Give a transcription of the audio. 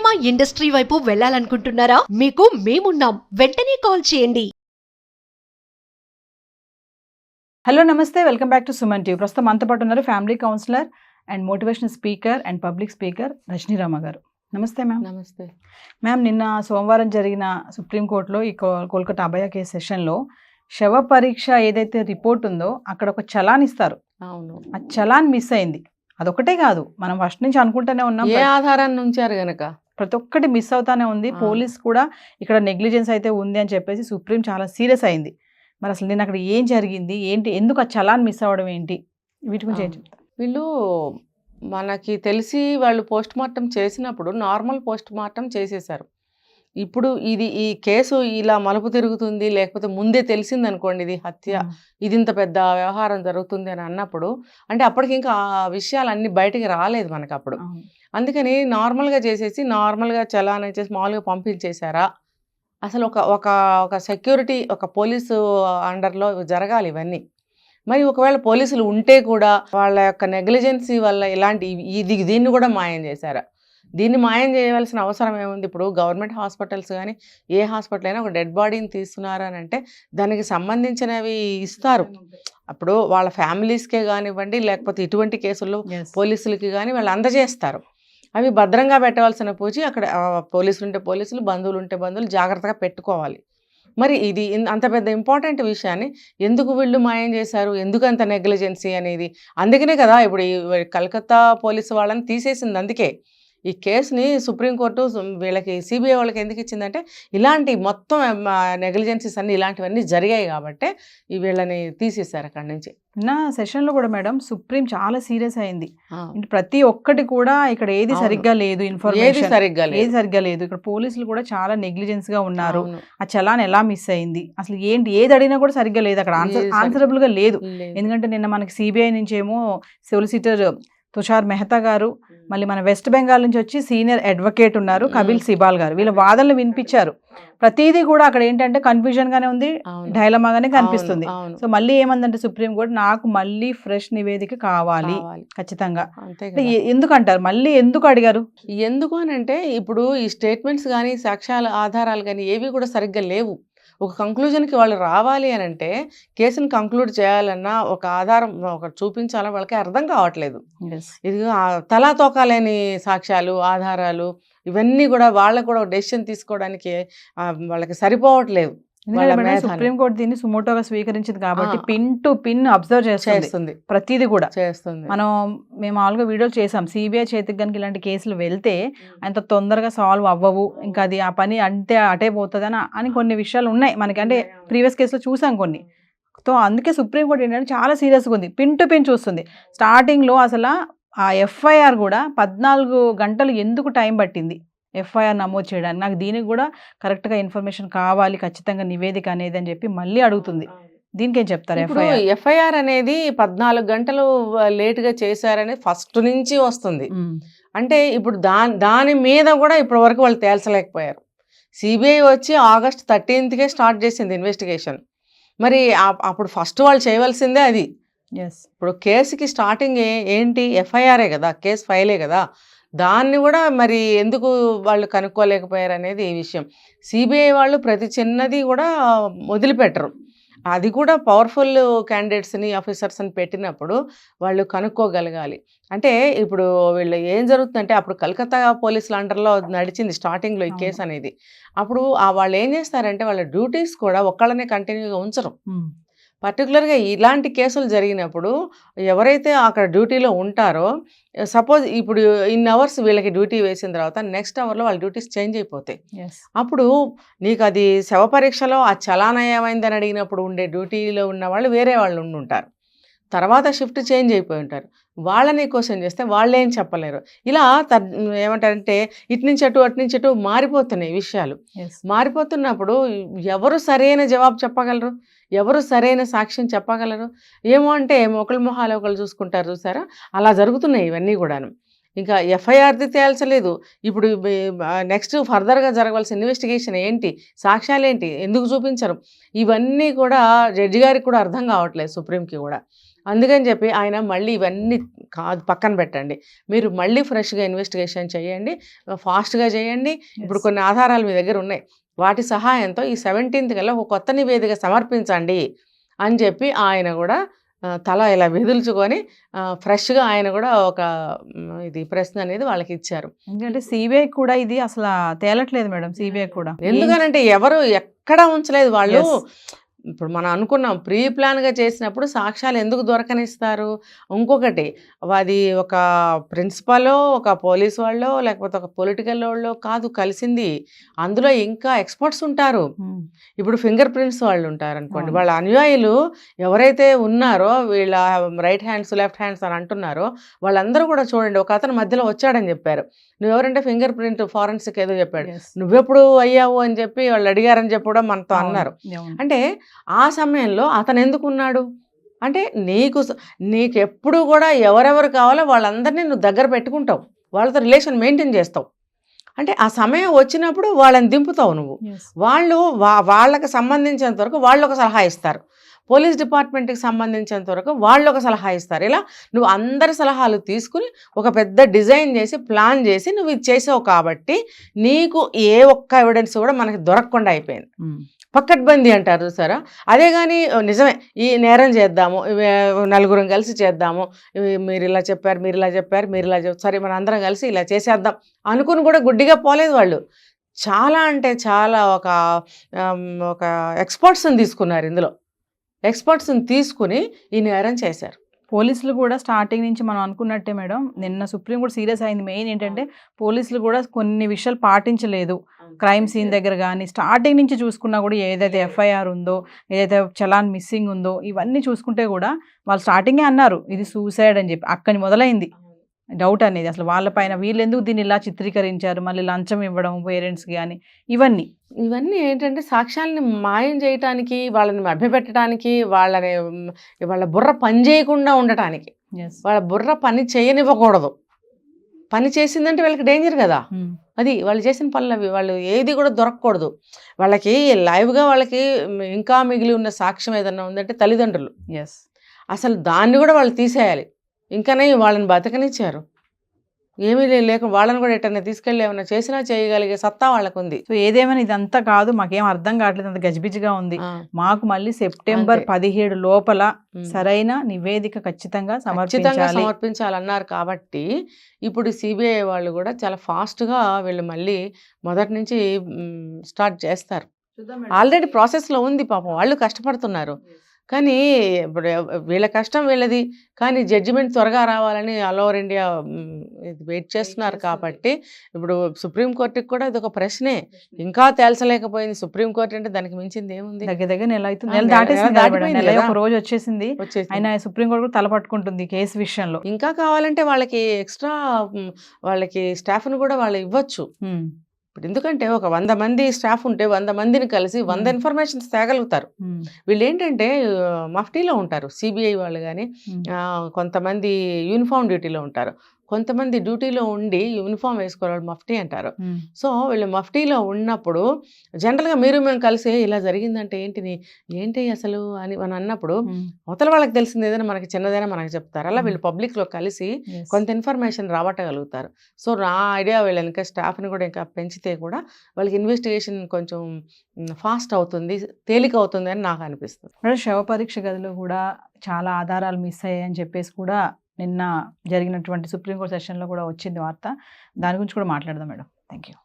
Cinema industry వైపు వెళ్ళాలనుకుంటున్నారా? మీకు మేమున్నాం. వెంటనే కాల్ చేయండి. Hello namaste, welcome back to Suman TV. ప్రస్తుతం మనతో పాటు ఉన్నారు family counsellor and motivational speaker and public speaker Rajanirama గారు. నమస్తే మ్యామ్. నమస్తే మ్యామ్, నిన్న సోమవారం జరిగిన సుప్రీంకోర్టులో ఈ కోల్కతా అభయ కేసు సెషన్లో శవ పరీక్ష ఏదైతే రిపోర్ట్ ఉందో అక్కడ ఒక చలాన్ ఇస్తారు. అవును, ఆ చలాన్ మిస్ అయింది. అదొకటే కాదు, మనం ఫస్ట్ నుంచి అనుకుంటూనే ఉన్నాం, ఏ ఆధారాన్ని ఉంచారు గనక ప్రతి ఒక్కటి మిస్ అవుతానే ఉంది. పోలీస్ కూడా ఇక్కడ నెగ్లిజెన్స్ అయితే ఉంది అని చెప్పేసి సుప్రీం చాలా సీరియస్ అయింది. మరి అసలు నేను అక్కడ ఏం జరిగింది ఏంటి, ఎందుకు ఆ చలాన్ మిస్ అవ్వడం ఏంటి, వీటి గురించి ఏం చెప్తారు? వీళ్ళు మనకి తెలిసి వాళ్ళు పోస్ట్ మార్టం చేసినప్పుడు నార్మల్ పోస్ట్ మార్టం చేసేసారు. ఇప్పుడు ఈ కేసు ఇలా మలుపు తిరుగుతుంది, లేకపోతే ముందే తెలిసింది అనుకోండి ఇది హత్య, ఇది ఇంత పెద్ద వ్యవహారం జరుగుతుంది అని అన్నప్పుడు, అంటే అప్పటికి ఇంకా ఆ విషయాలు అన్ని బయటికి రాలేదు మనకు అప్పుడు. అందుకని నార్మల్గా చేసేసి నార్మల్గా చలాన్ చేసి మామూలుగా పంపించేశారా? అసలు ఒక సెక్యూరిటీ, ఒక పోలీసు అండర్లో జరగాలి ఇవన్నీ. మరి ఒకవేళ పోలీసులు ఉంటే కూడా వాళ్ళ యొక్క నెగ్లిజెన్సీ వల్ల ఇలాంటి దీన్ని కూడా మాయం చేశారా? దీన్ని మాయం చేయవలసిన అవసరం ఏముంది? ఇప్పుడు గవర్నమెంట్ హాస్పిటల్స్ కానీ ఏ హాస్పిటల్ అయినా ఒక డెడ్ బాడీని తీస్తున్నారు అని అంటే దానికి సంబంధించినవి ఇస్తారు. అప్పుడు వాళ్ళ ఫ్యామిలీస్కే కానివ్వండి, లేకపోతే ఇటువంటి కేసుల్లో పోలీసులకి కానీ వాళ్ళు అందజేస్తారు. అవి భద్రంగా పెట్టవలసిన పూచి అక్కడ పోలీసులు ఉంటే పోలీసులు, బంధువులు ఉంటే బంధువులు జాగ్రత్తగా పెట్టుకోవాలి. మరి ఇది అంత పెద్ద ఇంపార్టెంట్ విషయాన్ని ఎందుకు వీళ్ళు మాయం చేశారు, ఎందుకు అంత నెగ్లిజెన్సీ అనేది? అందుకనే కదా ఇప్పుడు ఈ కలకత్తా పోలీసు వాళ్ళని తీసేసింది. అందుకే ఈ కేసుని సుప్రీంకోర్టు వీళ్ళకి సిబిఐ వాళ్ళకి ఎందుకు ఇచ్చిందంటే ఇలాంటి మొత్తం నెగ్లిజెన్సీస్ అన్ని ఇలాంటివన్నీ జరిగాయి కాబట్టి వీళ్ళని తీసేశారు అక్కడి నుంచి. నా సెషన్లో కూడా మేడం సుప్రీం చాలా సీరియస్ అయింది. ప్రతి ఒక్కటి కూడా ఇక్కడ ఏది సరిగ్గా లేదు, ఇన్ఫర్మేషన్ ఏది సరిగ్గా లేదు, ఇక్కడ పోలీసులు కూడా చాలా నెగ్లిజెన్స్ గా ఉన్నారు, ఆ చలాన్ ఎలా మిస్ అయింది, అసలు ఏంటి ఏది అడిగినా కూడా సరిగ్గా లేదు, అక్కడ ఆన్సరబుల్ గా లేదు. ఎందుకంటే నిన్న మనకి సిబిఐ నుంచి ఏమో సొలిసిటర్ తుషార్ మెహతా గారు, మళ్ళీ మన వెస్ట్ బెంగాల్ నుంచి వచ్చి సీనియర్ అడ్వకేట్ ఉన్నారు కపిల్ సిబాల్ గారు, వీళ్ళ వాదనలు వినిపించారు. ప్రతిదీ కూడా అక్కడ ఏంటంటే కన్ఫ్యూజన్ గానే ఉంది, డైలమాగానే కనిపిస్తుంది. సో మళ్ళీ ఏమందంటే సుప్రీం కోర్టు నాకు మళ్ళీ ఫ్రెష్ నివేదిక కావాలి ఖచ్చితంగా. ఎందుకంటారు, మళ్ళీ ఎందుకు అడిగారు? ఎందుకు అని అంటే ఇప్పుడు ఈ స్టేట్మెంట్స్ కానీ సాక్ష్యాల ఆధారాలు కానీ ఏవి కూడా సరిగ్గా లేవు. ఒక కంక్లూజన్కి వాళ్ళు రావాలి అని అంటే కేసుని కంక్లూడ్ చేయాలన్నా ఒక ఆధారం ఒక చూపించాలని వాళ్ళకి అర్థం కావట్లేదు. ఇది తలా తోకాలేని సాక్ష్యాలు, ఆధారాలు ఇవన్నీ కూడా వాళ్ళకు కూడా డెసిషన్ తీసుకోవడానికి వాళ్ళకి సరిపోవట్లేదు. సుప్రీంకోర్టు దీన్ని సుమోటోగా స్వీకరించింది కాబట్టి పిన్ టు పిన్ అబ్జర్వ్ చేస్తుంది, ప్రతిదీ కూడా చేస్తుంది. మేము మామూలుగా వీడియోలు చేసాం, సిబిఐ చేతికి కనుక ఇలాంటి కేసులు వెళ్తే అంత తొందరగా సాల్వ్ అవ్వవు, ఇంకా అది ఆ పని అంటే అటే పోతుంది అని కొన్ని విషయాలు ఉన్నాయి మనకి, అంటే ప్రీవియస్ కేసులో చూసాం కొన్ని. సో అందుకే సుప్రీంకోర్టు ఏంటంటే చాలా సీరియస్గా ఉంది, పిన్ టు పిన్ చూస్తుంది. స్టార్టింగ్లో అసలు ఆ ఎఫ్ఐఆర్ కూడా 14 గంటలు ఎందుకు టైం పట్టింది ఎఫ్ఐఆర్ నమోదు చేయడానికి? నాకు దీనికి కూడా కరెక్ట్గా ఇన్ఫర్మేషన్ కావాలి ఖచ్చితంగా నివేదిక అనేది అని చెప్పి మళ్ళీ అడుగుతుంది. దీనికి ఏం చెప్తారు? ఎఫ్ఐఆర్ అనేది 14 గంటలు లేటుగా చేశారని ఫస్ట్ నుంచి వస్తుంది. అంటే ఇప్పుడు దాని మీద కూడా ఇప్పటి వరకు వాళ్ళు తేల్చలేకపోయారు. సిబిఐ వచ్చి August 13th స్టార్ట్ చేసింది ఇన్వెస్టిగేషన్. మరి అప్పుడు ఫస్ట్ వాళ్ళు చేయవలసిందే అది. ఇప్పుడు కేసుకి స్టార్టింగ్ ఏంటి? ఎఫ్ఐఆరే కదా, కేసు ఫైలే కదా, దాన్ని కూడా మరి ఎందుకు వాళ్ళు కనుక్కోలేకపోయారు అనేది ఈ విషయం. సిబిఐ వాళ్ళు ప్రతి చిన్నది కూడా వదిలిపెట్టరు. అది కూడా పవర్ఫుల్ క్యాండిడేట్స్ని, ఆఫీసర్స్ని పెట్టినప్పుడు వాళ్ళు కనుక్కోగలగాలి. అంటే ఇప్పుడు వీళ్ళు ఏం జరుగుతుందంటే అప్పుడు కలకత్తా పోలీసుల అండర్లో నడిచింది స్టార్టింగ్లో ఈ కేసు అనేది. అప్పుడు వాళ్ళు ఏం చేస్తారంటే వాళ్ళ డ్యూటీస్ కూడా ఒక్కళ్ళనే కంటిన్యూగా ఉంచరు. పర్టికులర్గా ఇలాంటి కేసులు జరిగినప్పుడు ఎవరైతే అక్కడ డ్యూటీలో ఉంటారో, సపోజ్ ఇప్పుడు ఇన్ అవర్స్ వీళ్ళకి డ్యూటీ వేసిన తర్వాత నెక్స్ట్ అవర్లో వాళ్ళ డ్యూటీస్ చేంజ్ అయిపోతాయి. అప్పుడు నీకు అది శవ పరీక్షలో ఆ చలానా ఏమైందని అడిగినప్పుడు ఉండే డ్యూటీలో ఉన్న వాళ్ళు వేరే వాళ్ళు ఉంటారు, తర్వాత షిఫ్ట్ చేంజ్ అయిపోయి ఉంటారు. వాళ్ళని క్వశ్చన్ చేస్తే వాళ్ళు ఏం చెప్పలేరు. ఇలా ఏమంటారంటే ఇటు నుంచి అటు మారిపోతున్నాయి విషయాలు. మారిపోతున్నప్పుడు ఎవరు సరైన జవాబు చెప్పగలరు, ఎవరు సరైన సాక్ష్యం చెప్పగలరు? ఏమో అంటే ఒకళ్ళ మొహాలు ఒకళ్ళు చూసుకుంటారు, చూసారా? అలా జరుగుతున్నాయి ఇవన్నీ కూడాను. ఇంకా ఎఫ్ఐఆర్ది తేల్చలేదు. ఇప్పుడు నెక్స్ట్ ఫర్దర్గా జరగవలసిన ఇన్వెస్టిగేషన్ ఏంటి, సాక్ష్యాలు ఏంటి, ఎందుకు చూపించరు, ఇవన్నీ కూడా జడ్జి గారికి కూడా అర్థం కావట్లేదు, సుప్రీంకి కూడా. అందుకని చెప్పి ఆయన మళ్ళీ ఇవన్నీ కాదు పక్కన పెట్టండి, మీరు మళ్ళీ ఫ్రెష్గా ఇన్వెస్టిగేషన్ చేయండి, ఫాస్ట్గా చేయండి. ఇప్పుడు కొన్ని ఆధారాలు మీ దగ్గర ఉన్నాయి, వాటి సహాయంతో ఈ 17th కల్లా ఒక కొత్త నివేదిక సమర్పించండి అని చెప్పి ఆయన కూడా తల ఇలా వెదుల్చుకొని ఫ్రెష్గా ఆయన కూడా ఒక ఇది ప్రశ్న అనేది వాళ్ళకి ఇచ్చారు. ఎందుకంటే సిబిఐ కూడా ఇది అసలు తేలట్లేదు మేడం. సిబిఐ కూడా ఎందుకనంటే ఎవరు ఎక్కడా ఉంచలేదు వాళ్ళు. ఇప్పుడు మనం అనుకున్నాం ప్రీ ప్లాన్గా చేసినప్పుడు సాక్ష్యాలు ఎందుకు దొరకనిస్తారు. ఇంకొకటి అది ఒక ప్రిన్సిపలో ఒక పోలీస్ వాళ్ళో లేకపోతే ఒక పొలిటికల్ వాళ్ళో కాదు కలిసింది, అందులో ఇంకా ఎక్స్పర్ట్స్ ఉంటారు. ఇప్పుడు ఫింగర్ ప్రింట్స్ వాళ్ళు ఉంటారు అనుకోండి, వాళ్ళ అనుయాయులు ఎవరైతే ఉన్నారో వీళ్ళ రైట్ హ్యాండ్స్ లెఫ్ట్ హ్యాండ్స్ అని అంటున్నారో వాళ్ళందరూ కూడా చూడండి, ఒక అతను మధ్యలో వచ్చాడని చెప్పారు, నువ్వెవరంటే ఫింగర్ ప్రింట్ ఫారెన్సిక్ ఏదో చెప్పాడు, నువ్వెప్పుడు అయ్యావు అని చెప్పి వాళ్ళు అడిగారని చెప్పి కూడా మనతో అన్నారు. అంటే ఆ సమయంలో అతను ఎందుకున్నాడు అంటే నీకు ఎప్పుడు కూడా ఎవరెవరు కావాలో వాళ్ళందరినీ నువ్వు దగ్గర పెట్టుకుంటావు, వాళ్ళతో రిలేషన్ మెయింటైన్ చేస్తావు. అంటే ఆ సమయం వచ్చినప్పుడు వాళ్ళని దింపుతావు నువ్వు. వాళ్ళు వాళ్ళకి సంబంధించినంత వరకు వాళ్ళు ఒక సలహా ఇస్తారు, పోలీస్ డిపార్ట్మెంట్కి సంబంధించినంత వరకు వాళ్ళు ఒక సలహా ఇస్తారు. ఇలా నువ్వు అందరి సలహాలు తీసుకుని ఒక పెద్ద డిజైన్ చేసి ప్లాన్ చేసి నువ్వు ఇది చేసావు కాబట్టి నీకు ఏ ఒక్క ఎవిడెన్స్ కూడా మనకి దొరకకుండా అయిపోయింది. పక్కడ్బందీ అంటారు చూసారా, అదే కానీ నిజమే ఈ నేరం చేద్దాము, నలుగురం కలిసి చేద్దాము, మీరు ఇలా చెప్పారు మీరు ఇలా చెప్పారు మీరు ఇలా సరే మన అందరం కలిసి ఇలా చేసేద్దాం అనుకుని కూడా గుడ్డిగా పోలేదు వాళ్ళు. చాలా అంటే చాలా ఒక ఎక్స్పర్ట్స్ని తీసుకున్నారు, ఇందులో ఎక్స్పర్ట్స్ని తీసుకుని ఈ నేరం చేశారు. పోలీసులు కూడా స్టార్టింగ్ నుంచి మనం అనుకున్నట్టే మేడం, నిన్న సుప్రీం కూడా సీరియస్ అయింది. మెయిన్ ఏంటంటే పోలీసులు కూడా కొన్ని విషయాలు పాటించలేదు. క్రైమ్ సీన్ దగ్గర కానీ స్టార్టింగ్ నుంచి చూసుకున్నా కూడా ఏదైతే ఎఫ్ఐఆర్ ఉందో, ఏదైతే చలాన్ మిస్సింగ్ ఉందో, ఇవన్నీ చూసుకుంటే కూడా వాళ్ళు స్టార్టింగే అన్నారు ఇది సూసైడ్ అని చెప్పి. అక్కడి మొదలైంది డౌట్ అనేది, అసలు వాళ్ళపైన వీళ్ళు ఎందుకు దీన్ని ఇలా చిత్రీకరించారు, మళ్ళీ లంచం ఇవ్వడం పేరెంట్స్కి కానీ ఇవన్నీ ఏంటంటే సాక్ష్యాలని మాయం చేయటానికి, వాళ్ళని మభ్యపెట్టడానికి, వాళ్ళ బుర్ర పని చేయకుండా ఉండటానికి, వాళ్ళ బుర్ర పని చేయనివ్వకూడదు. పని చేసిందంటే వాళ్ళకి డేంజర్ కదా, అది వాళ్ళు చేసిన పనులు అవి, వాళ్ళు ఏది కూడా దొరకకూడదు. వాళ్ళకి లైవ్గా వాళ్ళకి ఇంకా మిగిలి ఉన్న సాక్ష్యం ఏదన్నా ఉందంటే తల్లిదండ్రులు, అసలు దాన్ని కూడా వాళ్ళు తీసేయాలి. ఇంకానే వాళ్ళని బతకనిచ్చారు, ఏమీ లేక వాళ్ళని కూడా ఎట్టన్నా తీసుకెళ్ళి ఏమన్నా చేసినా చేయగలిగే సత్తా వాళ్ళకు ఉంది. సో ఏదేమైనా ఇదంతా కాదు, మాకేం అర్థం కావట్లేదు, అంత గజిబిజిగా ఉంది. మాకు మళ్ళీ సెప్టెంబర్ 17 లోపల సరైన నివేదిక ఖచ్చితంగా సమర్పించాలన్నారు. కాబట్టి ఇప్పుడు సిబిఐ వాళ్ళు కూడా చాలా ఫాస్ట్గా వీళ్ళు మళ్ళీ మొదటి నుంచి స్టార్ట్ చేస్తారు. ఆల్రెడీ ప్రాసెస్లో ఉంది, పాపం వాళ్ళు కష్టపడుతున్నారు. కానీ ఇప్పుడు వీళ్ళ కష్టం వీళ్ళది, కానీ జడ్జిమెంట్ త్వరగా రావాలని ఆల్ ఓవర్ ఇండియా వెయిట్ చేస్తున్నారు. కాబట్టి ఇప్పుడు సుప్రీంకోర్టుకి కూడా ఇది ఒక ప్రశ్నే, ఇంకా తేల్చలేకపోయింది. సుప్రీంకోర్టు అంటే దానికి మించింది ఏముంది, దగ్గర నెల అవుతుంది, నెల దాటేసింది, ఒక రోజు వచ్చేసింది. ఆయన సుప్రీంకోర్టు కూడా తలపట్టుకుంటుంది కేసు విషయంలో. ఇంకా కావాలంటే వాళ్ళకి ఎక్స్ట్రా వాళ్ళకి స్టాఫ్ను కూడా వాళ్ళు ఇవ్వచ్చు. ఇప్పుడు ఎందుకంటే ఒక 100 మంది స్టాఫ్ ఉంటే 100 మందిని కలిసి 100 ఇన్ఫర్మేషన్స్ తేగలుగుతారు. వీళ్ళు ఏంటంటే మఫ్టీలో ఉంటారు, సిబిఐ వాళ్ళు కానీ కొంతమంది యూనిఫామ్ డ్యూటీలో ఉంటారు, కొంతమంది డ్యూటీలో ఉండి యూనిఫామ్ వేసుకోవాలి, మఫ్టీ అంటారు. సో వీళ్ళు మఫ్టీలో ఉన్నప్పుడు జనరల్గా మేము కలిసి ఇలా జరిగిందంటే ఏంటి అసలు అని మనం అన్నప్పుడు అవతల వాళ్ళకి తెలిసింది ఏదైనా మనకి చిన్నదైనా మనకి చెప్తారు. అలా వీళ్ళు పబ్లిక్లో కలిసి కొంత ఇన్ఫర్మేషన్ రాబట్టగలుగుతారు. సో నా ఐడియా వీళ్ళు ఇంకా స్టాఫ్ని కూడా ఇంకా పెంచితే కూడా వాళ్ళకి ఇన్వెస్టిగేషన్ కొంచెం ఫాస్ట్ అవుతుంది, తేలిక అవుతుంది అని నాకు అనిపిస్తుంది. శవ పరీక్ష గదిలో కూడా చాలా ఆధారాలు మిస్ అయ్యాయని చెప్పేసి కూడా నిన్న జరిగినటువంటి సుప్రీంకోర్టు సెషన్లో కూడా వచ్చింది వార్త. దాని గురించి కూడా మాట్లాడదాం మేడం. Thank you.